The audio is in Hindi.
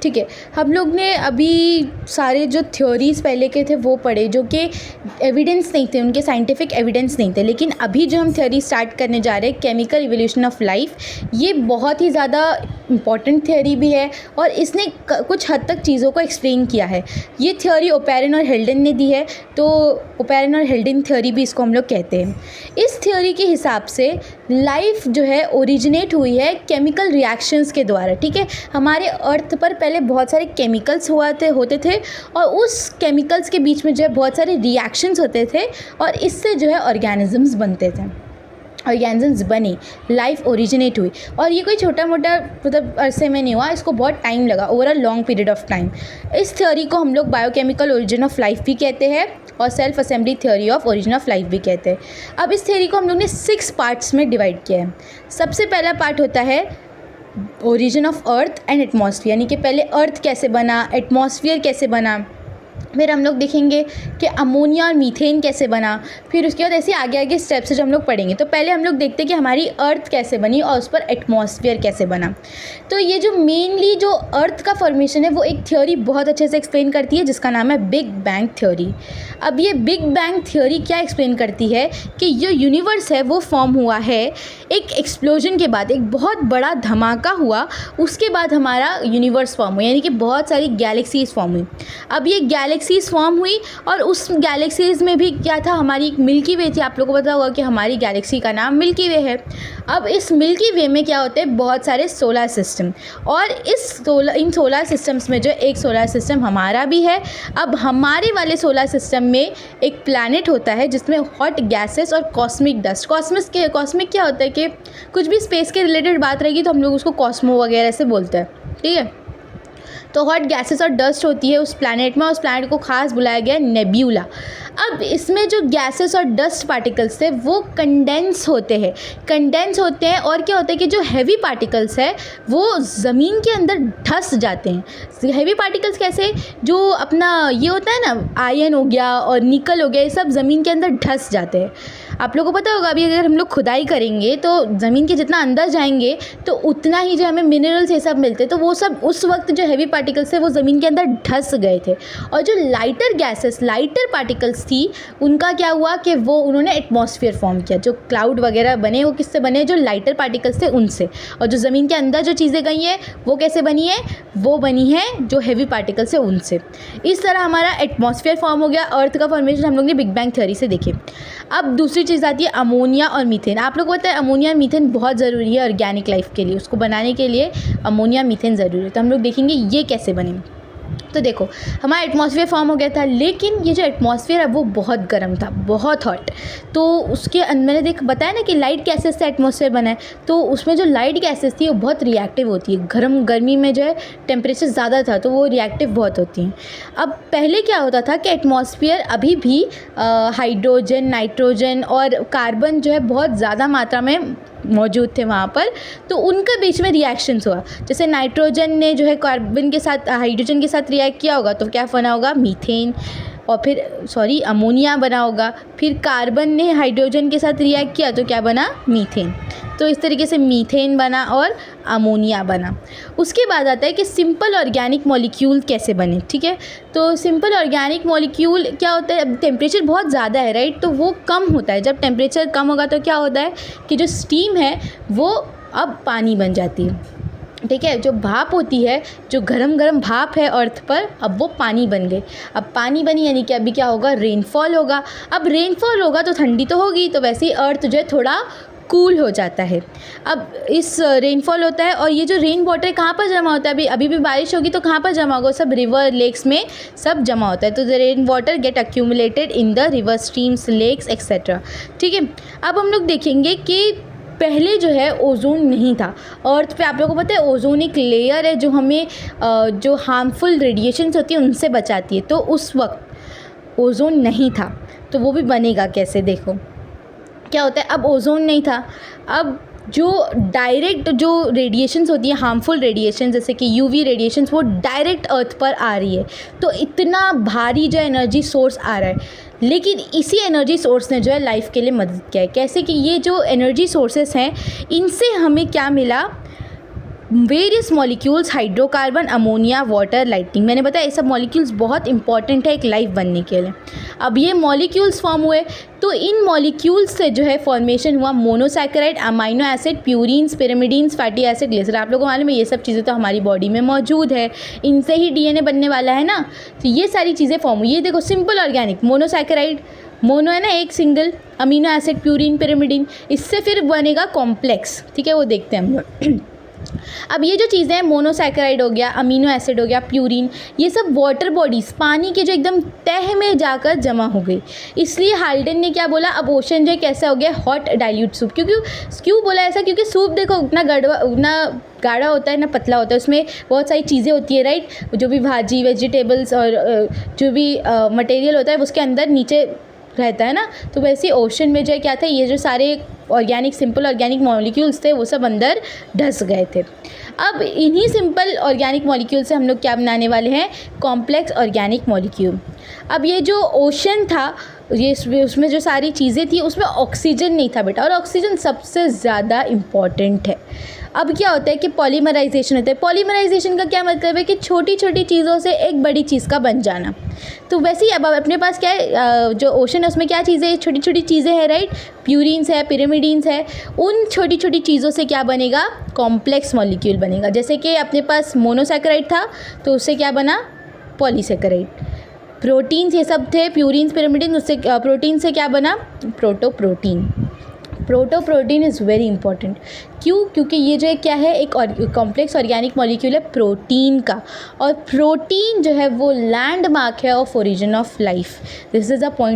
ठीक है, हम लोग ने अभी सारे जो थ्योरीज़ पहले के थे वो पढ़े, जो कि एविडेंस नहीं थे, उनके साइंटिफिक एविडेंस नहीं थे। लेकिन अभी जो हम थ्योरी स्टार्ट करने जा रहे हैं, केमिकल इवोल्यूशन ऑफ लाइफ, ये बहुत ही ज़्यादा इम्पॉर्टेंट थ्योरी भी है और इसने कुछ हद तक चीज़ों को एक्सप्लेन किया है। ये थ्योरी ओपेरन और हेल्डन ने दी है, तो ओपेरन और हेल्डन थ्योरी भी इसको हम लोग कहते हैं। इस थ्योरी के हिसाब से लाइफ जो है ओरिजिनेट हुई है केमिकल रिएक्शंस के द्वारा। ठीक है, हमारे अर्थ पर पहले बहुत सारे केमिकल्स होते थे और उस केमिकल्स के बीच में जो है बहुत सारे रिएक्शंस होते थे और इससे जो है ऑर्गेनिजम्स बनते थे, ऑर्गेनिजम्स बने, लाइफ ओरिजिनेट हुई। और ये कोई छोटा मोटा मतलब अरसे में नहीं हुआ, इसको बहुत टाइम लगा, over a long period of time. इस थ्योरी को हम लोग बायोकेमिकल ओरिजिन ऑफ लाइफ भी कहते हैं और self assembly theory of origin of life भी कहते हैं। अब इस थ्योरी को हम लोग ने 6 पार्ट्स में डिवाइड किया है। सबसे पहला पार्ट होता है origin of earth and atmosphere, यानी कि पहले अर्थ कैसे बना, एटमॉस्फेयर कैसे बना, फिर हम लोग देखेंगे कि अमोनिया और मीथेन कैसे बना, फिर उसके बाद ऐसे आगे आगे स्टेप्स जो हम लोग पढ़ेंगे। तो पहले हम लोग देखते हैं कि हमारी अर्थ कैसे बनी और उस पर एटमॉस्फेयर कैसे बना। तो ये जो मेनली जो अर्थ का फॉर्मेशन है वो एक थ्योरी बहुत अच्छे से एक्सप्लेन करती है जिसका नाम है बिग बैंग थ्योरी। अब ये बिग बैंग थ्योरी क्या एक्सप्लेन करती है कि जो यूनिवर्स है वो फॉर्म हुआ है एक एक्सप्लोजन के बाद, एक बहुत बड़ा धमाका हुआ, उसके बाद हमारा यूनिवर्स फॉर्म हुआ, यानी कि बहुत सारी गैलेक्सीज फॉर्म हुई। अब ये गैलेक्सीज फॉर्म हुई और उस गैलेक्सीज में भी क्या था, हमारी एक मिल्की वे थी। आप लोगों को पता होगा कि हमारी गैलेक्सी का नाम मिल्की वे है। अब इस मिल्की वे में क्या होते हैं, बहुत सारे सोलर सिस्टम, और इन सोलर सिस्टम्स में जो एक सोलर सिस्टम हमारा भी है। अब हमारे वाले सोलर सिस्टम में एक प्लैनेट होता है जिसमें हॉट गैसेस और कॉस्मिक डस्ट, कॉस्मिक क्या होता है कि कुछ भी स्पेस के रिलेटेड बात रहेगी तो हम लोग उसको कॉस्मो वगैरह से बोलते हैं। ठीक है, तो हॉट गैसेस और डस्ट होती है उस प्लैनेट में, उस प्लैनेट को खास बुलाया गया नेब्यूला। अब इसमें जो गैसेस और डस्ट पार्टिकल्स थे वो कंडेंस होते हैं और क्या होता है कि जो हैवी पार्टिकल्स है वो ज़मीन के अंदर धंस जाते हैं। हैवी पार्टिकल्स कैसे, जो अपना ये होता है ना, आयरन हो गया और निकल हो गया, ये सब ज़मीन के अंदर धंस जाते हैं। आप लोगों को पता होगा अभी अगर हम लोग खुदाई करेंगे तो ज़मीन के जितना अंदर जाएंगे तो उतना ही जो हमें मिनरल्स ये सब मिलते, तो वो सब उस वक्त जो हैवी पार्टिकल्स थे वो ज़मीन के अंदर धंस गए थे। और जो लाइटर गैसेस, लाइटर पार्टिकल्स थी, उनका क्या हुआ कि वो उन्होंने एटमॉस्फेयर फॉर्म किया। जो क्लाउड वगैरह बने वो किससे बने, जो लाइटर पार्टिकल्स थे उनसे। और जो ज़मीन के अंदर जो चीज़ें गई हैं वो कैसे बनी है, वो बनी है जो हैवी पार्टिकल्स है उनसे। इस तरह हमारा एटमॉस्फेयर फॉर्म हो गया। अर्थ का फॉर्मेशन हम लोग ने बिग बैंग थ्योरी से देखे। अब दूसरी चीज़ आती है अमोनिया और मीथेन। आप लोग को पता है अमोनिया और मीथेन बहुत ज़रूरी है ऑर्गेनिक लाइफ के लिए, उसको बनाने के लिए अमोनिया मीथेन ज़रूरी है। तो हम लोग देखेंगे ये कैसे बने। तो देखो, हमारा एटमॉस्फेयर फॉर्म हो गया था, लेकिन ये जो एटमॉस्फेयर है वो बहुत गर्म था, बहुत हॉट। तो उसके मैंने बताया ना कि लाइट गैसेस से एटमॉस्फेयर बना है, तो उसमें जो लाइट गैसेस थी वो बहुत रिएक्टिव होती है। गर्मी में जो है टेम्परेचर ज़्यादा था तो वो रिएक्टिव बहुत होती हैं। अब पहले क्या होता था कि एटमॉस्फेयर अभी भी हाइड्रोजन, नाइट्रोजन और कार्बन जो है बहुत ज़्यादा मात्रा में मौजूद थे वहाँ पर, तो उनके बीच में रिएक्शंस हुआ। जैसे नाइट्रोजन ने जो है कार्बन के साथ, हाइड्रोजन के साथ रिएक्ट किया होगा तो क्या बना होगा, मीथेन, और फिर अमोनिया बना होगा। फिर कार्बन ने हाइड्रोजन के साथ रिएक्ट किया तो क्या बना, मीथेन। तो इस तरीके से मीथेन बना और अमोनिया बना। उसके बाद आता है कि सिंपल ऑर्गेनिक मॉलिक्यूल कैसे बने। ठीक है, तो सिंपल ऑर्गेनिक मॉलिक्यूल क्या होता है, अब टेम्परेचर बहुत ज़्यादा है, राइट, तो वो कम होता है। जब टेम्परेचर कम होगा तो क्या होता है कि जो स्टीम है वो अब पानी बन जाती है। ठीक है, जो भाप होती है, जो गरम भाप है अर्थ पर, अब वो पानी बन गई। अब पानी बनी यानी कि अभी क्या होगा, रेनफॉल होगा। अब रेनफॉल होगा तो ठंडी तो होगी, तो वैसे ही अर्थ जो है थोड़ा कूल हो जाता है। अब इस रेनफॉल होता है और ये जो रेन वाटर कहाँ पर जमा होता है, अभी भी बारिश होगी तो कहाँ पर जमा होगा, सब रिवर, लेक्स में सब जमा होता है। तो the rain water get accumulated in the river, streams, lakes etcetera. ठीक है, अब हम लोग देखेंगे कि पहले जो है ओजोन नहीं था अर्थ पे। आप लोगों को पता है ओजोन एक लेयर है जो हमें जो हार्मफुल रेडिएशंस होती है उनसे बचाती है। तो उस वक्त ओजोन नहीं था, तो वो भी बनेगा कैसे, देखो क्या होता है। अब ओजोन नहीं था, अब जो डायरेक्ट जो रेडिएशंस होती है, हार्मफुल रेडिएशन जैसे कि यूवी रेडिएशंस, वो डायरेक्ट अर्थ पर आ रही है। तो इतना भारी जो एनर्जी सोर्स आ रहा है, लेकिन इसी एनर्जी सोर्स ने जो है लाइफ के लिए मदद किया है। कैसे कि ये जो एनर्जी सोर्सेस हैं इनसे हमें क्या मिला, various molecules, hydrocarbon, ammonia, water, lightning. मैंने बताया ये सब मॉलिक्यूल्स बहुत इंपॉर्टेंट है एक लाइफ बनने के लिए। अब ये मॉलिक्यूल्स फॉर्म हुए तो इन मॉलिक्यूल्स से जो है फॉर्मेशन हुआ monosaccharide, amino acid, purines, पिरिमिडीन्स, fatty acid, glycerol. आप लोगों को मालूम है ये सब चीज़ें तो हमारी बॉडी में मौजूद है, इनसे ही डीएनए बनने वाला है ना। तो ये सारी चीज़ें फॉर्म हुई। ये देखो सिंपल ऑर्गेनिक मोनोसैकेराइड, मोनो है ना एक single, amino acid, purine, pyrimidine, इससे फिर बनेगा कॉम्प्लेक्स। ठीक है, वो देखते हैं हम लोग। अब ये जो चीज़ें हैं मोनोसैकेराइड हो गया, अमीनो एसिड हो गया, प्यूरिन, ये सब वाटर बॉडीज़ पानी के जो एकदम तह में जाकर जमा हो गई। इसलिए हाल्डन ने क्या बोला, अब ओशन जो कैसा हो गया, हॉट डाइल्यूट सूप। क्यों बोला ऐसा, क्योंकि सूप देखो उतना गाढ़ा होता है ना पतला होता है, उसमें बहुत सारी चीज़ें होती है राइट। जो भी भाजी, वेजिटेबल्स और जो भी मटेरियल होता है उसके अंदर नीचे रहता है ना। तो वैसे ओशन में जो क्या था, ये जो सारे ऑर्गेनिक सिंपल ऑर्गेनिक मॉलिक्यूल्स थे वो सब अंदर धंस गए थे। अब इन्हीं सिंपल ऑर्गेनिक मॉलिक्यूल से हम लोग क्या बनाने वाले हैं, कॉम्प्लेक्स ऑर्गेनिक मॉलिक्यूल। अब ये जो ओशन था, ये उसमें जो सारी चीज़ें थी उसमें ऑक्सीजन नहीं था बेटा, और ऑक्सीजन सबसे ज़्यादा इम्पॉर्टेंट है। अब क्या होता है कि पॉलीमराइजेशन होता है। पॉलीमराइजेशन का क्या मतलब है कि छोटी छोटी चीज़ों से एक बड़ी चीज़ का बन जाना। तो वैसे ही अब अपने पास क्या है, जो ओशन है उसमें क्या चीज़ें, छोटी छोटी चीज़ें हैं राइट, प्यूरिन्स है, पिरिमिडीन्स है। उन छोटी छोटी चीज़ों से क्या बनेगा, कॉम्प्लेक्स मॉलिक्यूल बनेगा। जैसे कि अपने पास मोनोसैकेराइड था तो उससे क्या बना, पॉलीसैकेराइड। प्रोटीन्स ये सब थे, प्यूरिन्स, पिरिमिडिन, उससे प्रोटीन से क्या बना, प्रोटोप्रोटीन। प्रोटोप्रोटीन इज़ वेरी इंपॉर्टेंट। क्यों, क्योंकि ये जो है क्या है, एक कॉम्प्लेक्स ऑर्गेनिक मॉलिक्यूल है प्रोटीन का, और प्रोटीन जो है वो लैंडमार्क है of origin of life. This is a point